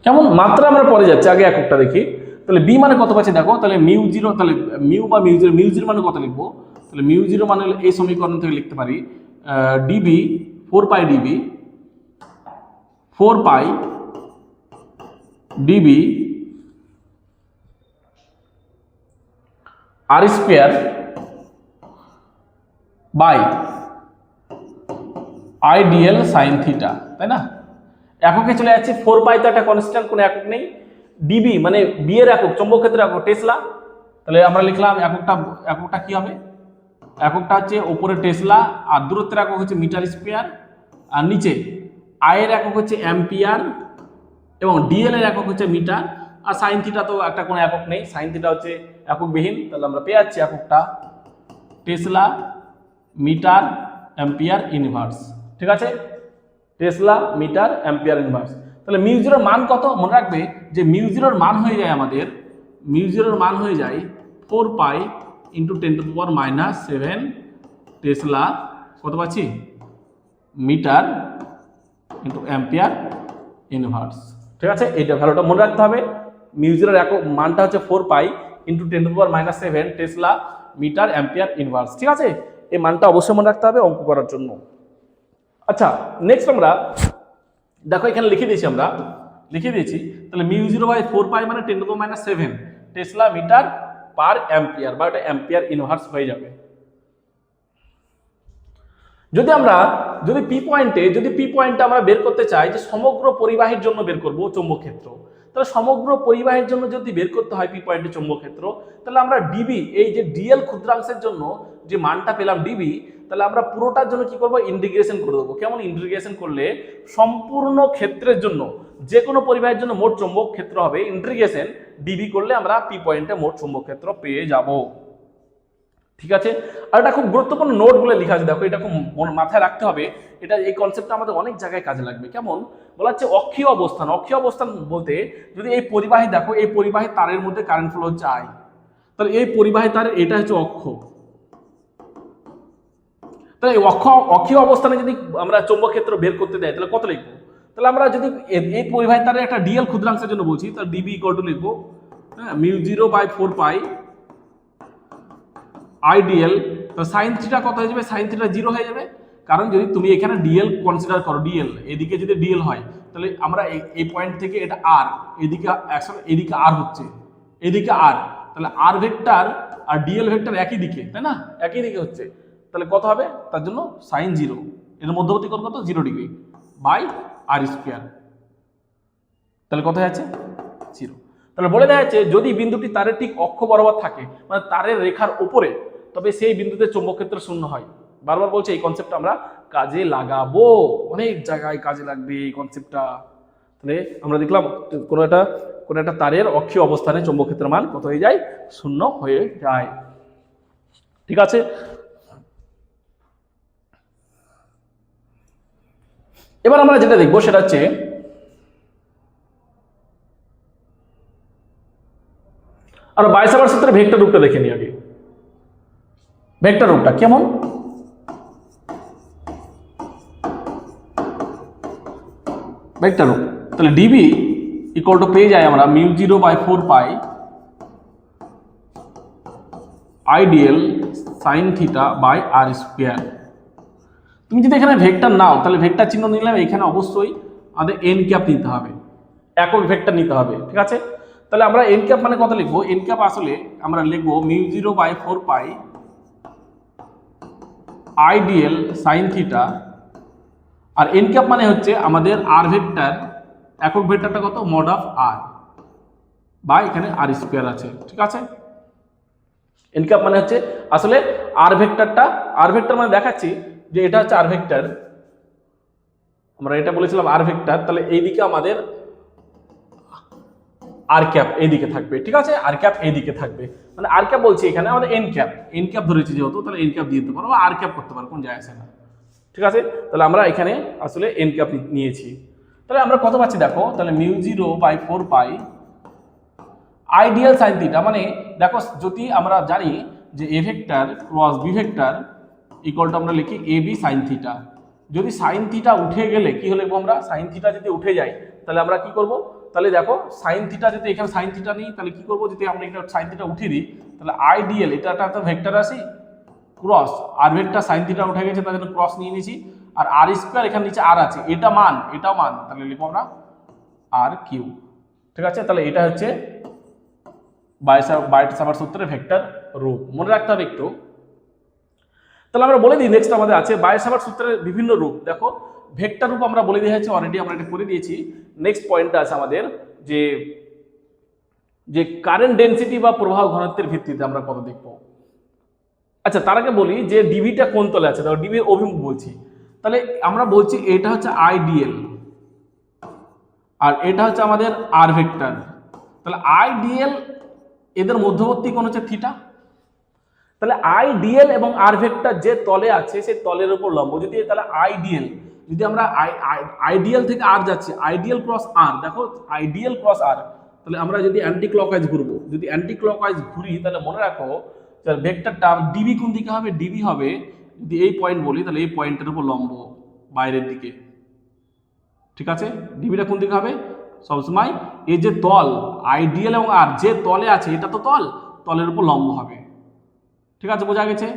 কেমন মাত্রা আমরা পরে যাচ্ছি, আগে এককটা দেখি। তাহলে বি মানে কত পাচ্ছি দেখো, তাহলে মিউ জিরো, তাহলে মিউ বা মিউ জিরো মানে কত লিখবো, তাহলে মিউ জিরো মানে এই সমীকরণ থেকে লিখতে পারি dB 4 pi dB 4 pi dB R square by ideal sine theta, তাই না। এককে চলে যাচ্ছে, 4 পাই তো একটা কনস্ট্যান্ট, কোনো একক নেই। ডিবি মানে বি এর একক, চৌম্বক ক্ষেত্রের একক টেসলা, তাহলে আমরা লিখলাম এককটা কি হবে, এককটা হচ্ছে উপরে টেসলা, আর দূরত্বের একক হচ্ছে মিটার স্কোয়ার, আর নিচে আই এর একক হচ্ছে অ্যাম্পিয়ার, এবং ডিএল এর একক হচ্ছে মিটার, আর সাইন থিটা তো একটা কোনো একক নেই, সাইন থিটা হচ্ছে এককবিহীন। তাহলে আমরা পেয়ে যাচ্ছি এককটা টেসলা মিটার অ্যাম্পিয়ার ইনভার্স, ঠিক আছে, টেসলা মিটার অ্যাম্পিয়ার ইনভার্স। তাহলে মিউ জিরোর মান কত, মনে রাখবে যে মিউ জিরোর মান হয়ে যায় আমাদের, মিউ জিরোর মান হয়ে যায় 4 পাই ইন্টু 10⁻⁻⁷ টেসলা, কত পাচ্ছি, মিটার ইন্টু অ্যাম্পিয়ার ইনভার্স। ঠিক আছে, এইটা ভ্যালুটা মনে রাখতে হবে। মিউ0 এর একক মানটা হচ্ছে 4 pi into 10⁻⁻7 tesla metre ampere inverse. ঠিক আছে, এই মানটা অবশ্যই মনে রাখতে হবে অঙ্ক করার জন্য। আচ্ছা, নেক্সট আমরা দেখো এখানে লিখে দিয়েছি তাহলে মিউ0/4 পাই মানে 10⁻⁷ টেসলা মিটার পার অ্যাম্পিয়ার, বা এটা অ্যাম্পিয়ার ইনভার্স হয়ে যাবে। যদি পি পয়েন্টে আমরা বের করতে চাই যে সমগ্র পরিবাহীর জন্য বের করব চৌম্বক ক্ষেত্র, তাহলে সমগ্র পরিবাহীর জন্য যদি বের করতে হয় পি পয়েন্টে চৌম্বক ক্ষেত্র, তাহলে আমরা ডিবি এই যে ডিএল ক্ষুদ্রাংশের জন্য যে মানটা পেলাম ডিবি, তাহলে আমরা পুরোটার জন্য কি করব, ইন্টিগ্রেশন করে দেবো। কেমন ইন্টিগ্রেশন করলে সম্পূর্ণ ক্ষেত্রের জন্য যে কোনো পরিবাহীর জন্য মোট চৌম্বক ক্ষেত্র হবে ইন্টিগ্রেশন ডিবি করলে আমরা পি পয়েন্টে মোট চৌম্বক ক্ষেত্র পেয়ে যাব। ঠিক আছে, আর এটা খুব গুরুত্বপূর্ণ নোটগুলো লেখা আছে, দেখো এটা খুব মাথায় রাখতে হবে। এটা এই কনসেপ্টটা আমাদের অনেক জায়গায় কাজে লাগবে। কেমন বলা হচ্ছে অক্ষীয় অবস্থান বলতে যদি এই পরিবাহী দেখো, এই পরিবাহী তারের মধ্যে কারেন্ট ফ্লো হচ্ছে আই, তাহলে এই পরিবাহী তারের এটা হচ্ছে অক্ষ। তাহলে এই অক্ষীয় অবস্থানে যদি আমরা চৌম্বক ক্ষেত্র বের করতে দেয় তাহলে কত লিখবো? তাহলে আমরা যদি এই পরিবাহী তারের একটা ডিএল ক্ষুদ্রাংশের জন্য বলছি, তাহলে ডিবি ইকুয়াল টু লিখবো মিউ0/4 পাই আইডিএল। তো সাইন থিটা কত হয়ে যাবে? সাইন থিটা 0 হয়ে যাবে, কারণ যদি তুমি এখানে ডিএল কনসিডার করো, ডিএল এদিকে যদি ডিএল হয় তাহলে আমরা এই পয়েন্ট থেকে এটা আর এদিকে আর হচ্ছে, এদিকে আর, তাহলে আর ভেক্টর আর ডিএল ভেক্টর একই দিকে, তাই না? একই দিকে হচ্ছে, তাহলে কত হবে? তার জন্য সাইন 0, এর মধ্যবর্তী কোণ কত? 0 ডিগ্রি বাই আর স্কোয়ার, তাহলে কত হচ্ছে? 0। তাহলে বলে দেওয়া যাচ্ছে যদি বিন্দুটি তারের ঠিক অক্ষ বরাবর থাকে, মানে তারের রেখার উপরে, তবে সেই বিন্দুতে চৌম্বক ক্ষেত্র শূন্য হয়। বারবার বলছে এই কনসেপ্টটা আমরা কাজে লাগাবো, অনেক জায়গায় কাজে লাগবে এই কনসেপ্টটা। তাহলে আমরা দেখলাম কোনো একটা তারের অক্ষীয় অবস্থানে চৌম্বক ক্ষেত্রের মান কত হয়ে যায়? শূন্য হয়ে যায়। ঠিক আছে, এবার আমরা যেটা দেখবো সেটা হচ্ছে আর বাইসাভার সূত্রে ভেক্টর রূপটা দেখে নিই আগে। ভেক্টর রূপটা কেমন? ভেক্টর রূপ, তাহলে ডিবি ইকুয়াল টু পেয়ে যায় আমরা মিউ0/4 pi I D L sine theta by R square. তুমি যদি এখানে ভেক্টর নাও তাহলে ভেক্টর চিহ্ন নিলাম, এখানে অবশ্যই আমাদের এন ক্যাপ নিতে হবে, একক ভেক্টর নিতে হবে। ঠিক আছে, তাহলে আমরা এন ক্যাপ মানে কত লিখবো? এন ক্যাপ আসলে আমরা লিখবো মিউ0/4 পাই আইডিএল সাইন থিটা, আর এন ক্যাপ মানে হচ্ছে আমাদের আর ভেক্টর, একক ভেক্টরটা কত? মড অফ আর বা এখানে আর স্কোয়ার আছে। ঠিক আছে, এন ক্যাপ মানে হচ্ছে আসলে আর ভেক্টর মানে দেখাচ্ছি যে এটা হচ্ছে আর ভেক্টর, আমরা এটা বলেছিলাম আর ভেক্টর, তাহলে এইদিকে আমাদের আর ক্যাপ এইদিকে থাকবে। ঠিক আছে, আর ক্যাপ এইদিকে থাকবে, মানে আর ক্যাপ বলছি এখানে আমাদের এন ক্যাপ ধরেছি যেহেতু, তাহলে এন ক্যাপ দিয়ে দিতে পারো, আর ক্যাপ করতে পারো, কোন যায় আসে না। ঠিক আছে, তাহলে আমরা এখানে আসলে এন ক্যাপ নিয়েছি। তাহলে আমরা কত পাচ্ছি দেখো, তাহলে মিউ0/4 পাই আইডিয়াল সাইন থিটা, মানে দেখো যদি আমরা জানি যে A vector cross B vector equal to আমরা লিখি এ বি সাইন থিটা। যদি সাইন থিটা উঠে গেলে কি হলে আমরা সাইন থিটা যদি উঠে যায় তাহলে আমরা কি করব? তাহলে দেখো সাইন থিটা যদি এখানে সাইন থিটা নিই তাহলে কি করব? যদি আমরা এটা সাইন থিটা উঠিয়ে দিই তাহলে আইডিয়াল এটা একটা ভেক্টর আসি cross R vector sign theta উঠে গেছে তার জন্য ক্রস নিয়ে নিয়েছি, আর আর স্কোয়ার এখানে নিচে আর আছে, এটাও মান, তাহলে লিখবো আমরা আর কিউ। ঠিক আছে, তাহলে এটা হচ্ছে বাইসাভার সূত্রের ভেক্টর রূপ, মনে রাখতে হবে একটু। তাহলে আমরা বলে দিই নেক্সট আমাদের আছে বাইসাভার সূত্রের বিভিন্ন রূপ। দেখো ভেক্টর রূপ আমরা বলে দিয়েছি অলরেডি, আমরা এটা করে দিয়েছি। নেক্সট পয়েন্টটা আছে আমাদের যে কারেন্ট ডেনসিটি বা প্রবাহ ঘনত্বের ভিত্তিতে আমরা কত দেখব। আচ্ছা, তার আগে বলি যে ডিভিটা কোন তলে আছে, দেখো ডিভির অভিমুখ বলছি, তাহলে আমরা বলছি এটা হচ্ছে আইডিএল আর এটা হচ্ছে আমাদের আর ভেক্টর, তাহলে আইডিএল এদের মধ্যবর্তী কোণ হচ্ছে থিটা, তাহলে আইডিএল এবং আর ভেক্টর যে তলে আছে সেই তলের উপর লম্ব। যদি তাহলে আইডিএল যদি আমরা আইডিএল থেকে আর যাচ্ছি, আইডিএল ক্রস আর, দেখো আইডিএল ক্রস আর, তাহলে আমরা যদি অ্যান্টি ক্লকওয়াইজ ঘুরবো, যদি অ্যান্টি ক্লকওয়াইজ ঘুরি তাহলে মনে রাখো ভেক্টরটা ডিবি কোন দিকে হবে? ডিবি হবে যদি এই পয়েন্ট বলি তাহলে এই পয়েন্টের উপর লম্ব বাইরের দিকে। ঠিক আছে, ডিবিটা কোন দিকে হবে সবসময় এই যে তল আইডিয়াল এবং আর যে তলে আছে এটা তো তলের উপর লম্ব হবে। ঠিক আছে, বোঝা গেছে?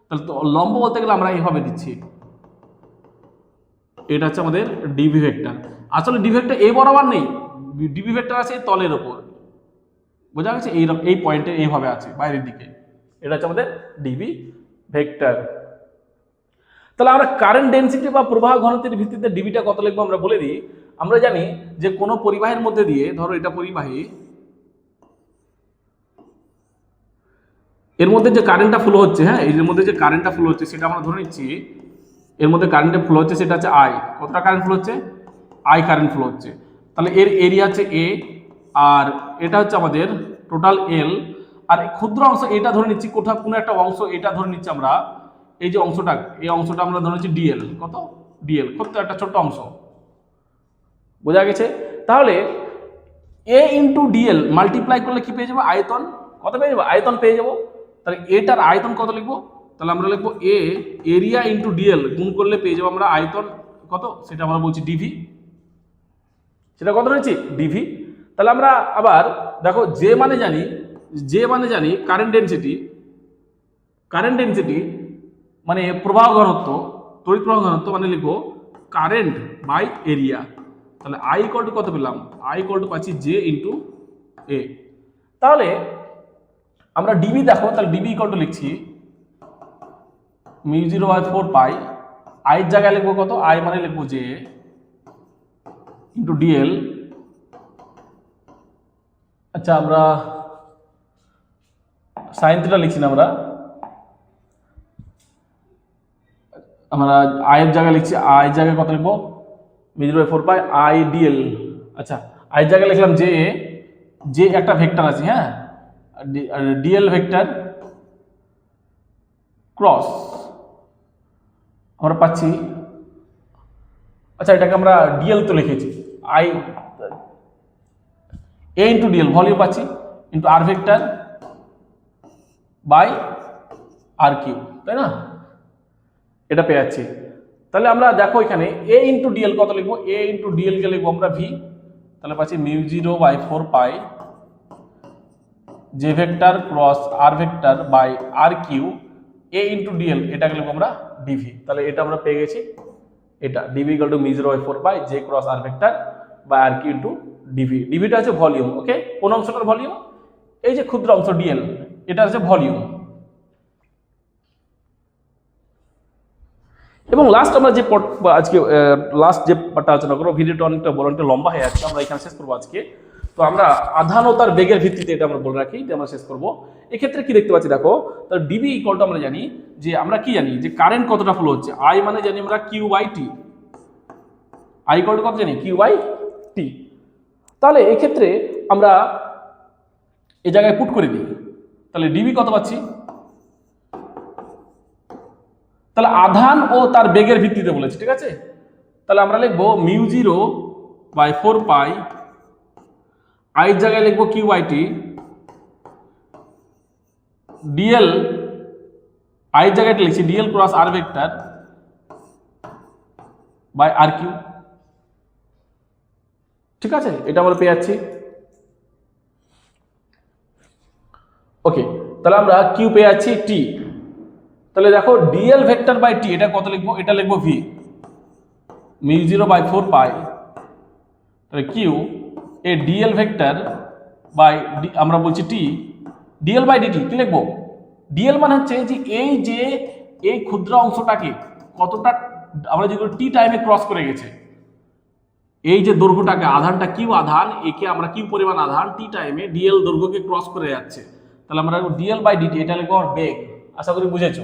তাহলে লম্ব বলতে গেলে আমরা এইভাবে দিচ্ছি, এটা হচ্ছে আমাদের ডিবি ভেক্টর। আসলে ডিবি ভেক্টর এই বরাবর নেই, ডিবি ভেক্টর আছে তলের উপর, বোঝা গেছে? এই পয়েন্টে এইভাবে আছে বাইরের দিকে, এটা হচ্ছে আমাদের ডিবি ভেক্টর। তাহলে আমরা কারেন্ট ডেনসিটি বা প্রবাহ ঘনত্বের ভিত্তিতে ডিবিটা কত লিখবো আমরা বলে দিই। আমরা জানি যে কোনো পরিবাহের মধ্যে দিয়ে, ধরো এটা পরিবাহী, এর মধ্যে যে কারেন্টটা ফ্লো হচ্ছে, হ্যাঁ এর মধ্যে যে কারেন্টটা ফ্লো হচ্ছে সেটা আমরা ধরে নিচ্ছি, এর মধ্যে কারেন্টটা ফ্লো হচ্ছে সেটা হচ্ছে আই। কতটা কারেন্ট ফ্লো হচ্ছে? আই কারেন্ট ফ্লো হচ্ছে। তাহলে এর এরিয়া হচ্ছে এ, আর এটা হচ্ছে আমাদের টোটাল এল, আর ক্ষুদ্র অংশ এটা ধরে নিচ্ছি, কোথাও কোনো একটা অংশ এটা ধরে নিচ্ছি আমরা, এই যে অংশটা, এই অংশটা আমরা ধরে নিচ্ছি ডিএল। কত? ডিএল, কত একটা ছোট্ট অংশ, বোঝা গেছে? তাহলে এ ইন্টু ডিএল মাল্টিপ্লাই করলে কি পেয়ে যাবো? আয়তন। কত পেয়ে যাবো? আয়তন পেয়ে যাবো। তাহলে এটার আয়তন কত লিখবো? তাহলে আমরা লিখবো এ এরিয়া ইন্টু ডিএল গুণ করলে পেয়ে যাবো আমরা আয়তন কত, সেটা আমরা বলছি ডিভি। সেটা কত রয়েছে? ডিভি। তাহলে আমরা আবার দেখো যে মানে জানি কারেন্ট ডেনসিটি মানে প্রবাহ ঘনত্ব, তড়িৎ প্রবাহ ঘনত্ব, মানে লিখবো কারেন্ট বাই এরিয়া। তাহলে আই ইকুয়াল টু কত পেলাম? আই ইকুয়াল টু পাচ্ছি জে ইন্টু এ। তাহলে আমরা ডিবি দেখো, তাহলে ডিবি ইকুয়াল টু লিখছি μ0/4 পাই, আই এর জায়গায় লিখবো কত? আই মানে লিখবো জে ইন্টু ডিএল। আচ্ছা, আমরা সাইন থিটা লিখছি না, আমরা আই এর জায়গায় লিখছি, আই এর জায়গায় কত লিখবো? μ0/4 পাই আই ডিএল। আচ্ছা, আই এর জায়গায় লিখলাম জে, যে একটা ভেক্টর আছে, হ্যাঁ ডিএল ভেক্টর ক্রস আমরা পাচ্ছি। আচ্ছা, এটাকে আমরা ডিএল তো লিখেছি, I A into dl volume পাচ্ছি into R vector by R cube, তাই না? এটা পেয়ে যাচ্ছি। তাহলে আমরা দেখো এখানে এ ইন্টু ডিএল কত লিখবো? এ ইন্টু ডিএল কে লিখবো আমরা ভি। তাহলে পাচ্ছি μ0/4 pi J vector cross R vector by R cube A into dl, এটাকে লিখবো আমরা ডিভি। তাহলে এটা আমরা পেয়ে গেছি, এটা dv equal to μ0/4 by J cross R vector by R cube into dv. ডিভিটা হচ্ছে ভলিউম। ওকে, কোন অংশটার ভলিউম? এই যে ক্ষুদ্র অংশ ডিএল, এটা হচ্ছে ভলিউম। এবং লাস্ট আমরা যে আজকে লাস্ট যে পার্টটা আলোচনা করবো, ভিডিওটা অনেকটা বড়, অনেকটা লম্বা হয়ে যাচ্ছে, আমরা এখানে শেষ করবো আজকে। তো আমরা আধান ও তার বেগের ভিত্তিতে এটা আমরা বলে রাখি, আমরা শেষ করবো। এক্ষেত্রে কি দেখতে পাচ্ছি দেখো, তার ডিবি ইকুয়াল টু আমরা জানি যে, আমরা কি জানি যে কারেন্ট কতটা ফ্লো হচ্ছে, আই মানে জানি আমরা Q by T. I equal to কত জানি? Q by T. তাহলে এক্ষেত্রে আমরা এই জায়গায় পুট করে দিই, তাহলে ডিবি কত পাচ্ছি? তাহলে আধান ও তার বেগের ভিত্তিতে বলেছি, ঠিক আছে? তাহলে আমরা লিখবো μ0/4 পাই, আই এর জায়গায় লিখবো Q by T, dl I এর জায়গায় লিখছি dl cross R vector by R cube. ঠিক আছে, এটা আমরা পেয়ে যাচ্ছি। ওকে, তাহলে আমরা কিউ পেয়ে যাচ্ছি টি। তাহলে দেখো ডিএল ভেক্টর বাই টি, এটা কত লিখবো? এটা লিখবো ভি μ0/4 পাই, তাহলে কিউ এ ডিএল ভেক্টর বাই আমরা বলছি টি ডিএল বাই ডিটি। কি লিখবো? ডিএল মানে হচ্ছে যে এই ক্ষুদ্র অংশটাকে কতটা আমরা যেগুলো টি টাইমে ক্রস করে গেছে, এই যে দৈর্ঘ্যটাকে, আধানটা কিউ আধান, একে আমরা কিউ পরিমাণ আধান টি টাইমে ডিএল দৈর্ঘ্যকে ক্রস করে যাচ্ছে। তাহলে আমরা ডিএল বাই ডিটি, এটা লিখবো আমার বেগ। আশা করি বুঝেছো।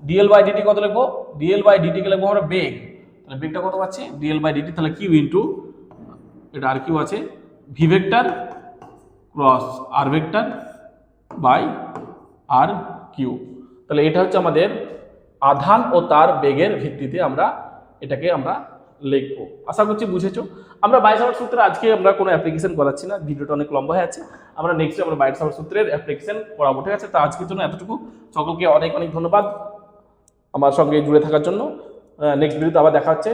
ডিএল বাই ডিটি কত লিখবো? ডিএল বাই ডিটি কে লিখবো আমরা বেগ। তাহলে বেগটা কত পাচ্ছি? Dl by dt. তাহলে কিউ ইন্টু এটা আর কিউ আছে V vector cross R vector by R cube. তাহলে এটা হচ্ছে আমাদের আধান ও তার বেগের ভিত্তিতে আমরা এটাকে আমরা লিখবো। আশা করছি বুঝেছো। আমরা বাইসাভার্ট সূত্রে আজকে আমরা কোনো অ্যাপ্লিকেশন করাচ্ছি না, ভিডিওটা অনেক লম্বা হয়ে আছে। আমরা নেক্সট আমরা বাইসাভার্ট সূত্রের অ্যাপ্লিকেশন পড়াবো, ঠিক আছে? তো আজকের জন্য এতটুকু। সকলকে অনেক অনেক ধন্যবাদ আমার সঙ্গে জুড়ে থাকার জন্য। নেক্সট ভিডিওতে আবার দেখা হচ্ছে।